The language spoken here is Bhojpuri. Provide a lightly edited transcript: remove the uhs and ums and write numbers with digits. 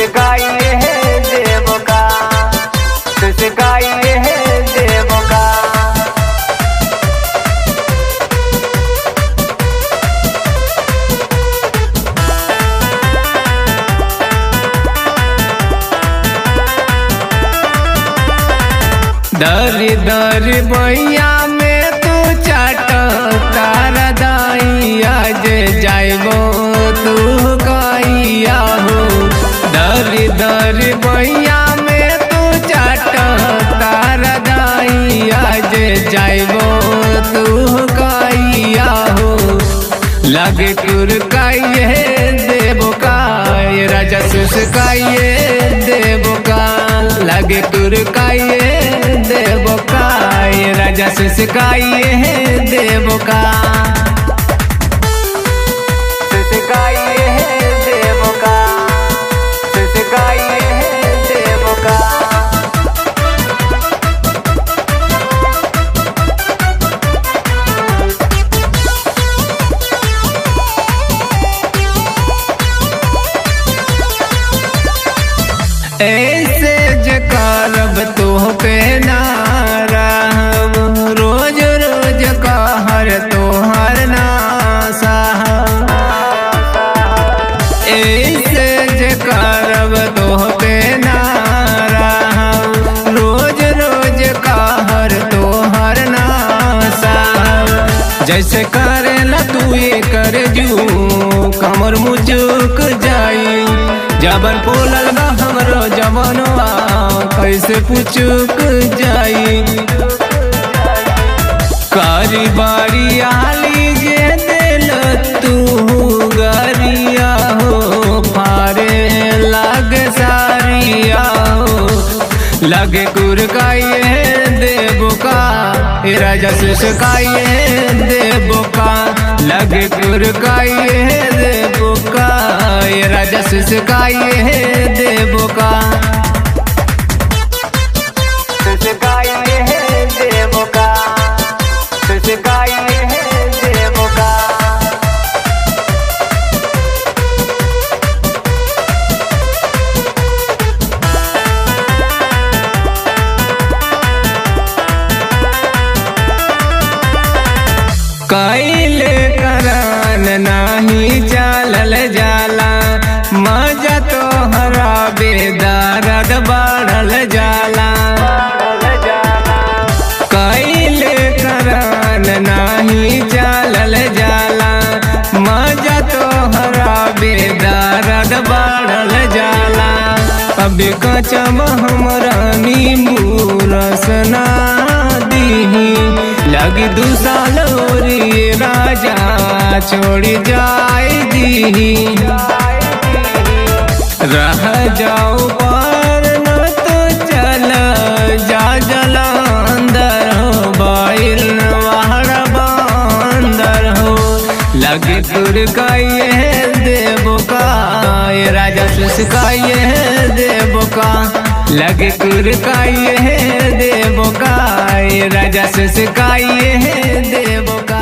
सिसकाइए है देवों का, सिसकाइए है देवों का। दर दर बैया में तू चाट तारा दाइया जे जाइबो तू कहिया हो। दर दर बैया में तू चाट तारा दाइया जे जाइबो तू कहिया हो। लगे कुरकाइए देवो का राजा सिसकाइए देवो का। लगे कुरकाइए देवो का राजा सिसकाइए देवो का। सिसकाइए है देवों का, सिसकाइए है देवों का। ऐसे जकारब तो पे नारा रोज रोज कहर तोहर नासा। ऐसे जकारब तो पे नारा रोज रोज कहर तोहर नासा। जैसे करेला तू ये कर जू कमर मुझुक जाई। जबन पोलल बा हमरो जवनवा कैसे पुचुक जाई। कारी बारी आली जे दिल तू गरिया हो। फारे लाग सारिया हो। लगे कुरकाइए देवो का राजा सिसकाइए देवो का। लगे कुरकाइए देवो का राजा सिसकाइए देवो का। सिसकाइए है देवों का, सिसकाइए है देवों का। कैले करान नाही चालल जाला। मजा तो हरा बेदारद बढ़ल जाला। कैले करान नाही चालल जाला। मजा तो हरा बेदारद बढ़ल जाला। अबे कचम हमरा नींबू रसना दीही। लगी 2 साल और ये राजा छोड़ी जाए दी। रह जाओ पर न तो चल जा जलंदर हो। बाइल वहर बंदर हो। लगे कुरकाइए देवो का राजा सिसकाइए देवो का। लगे कुरकाइए देवो का राजा सिसकाइए देवो का।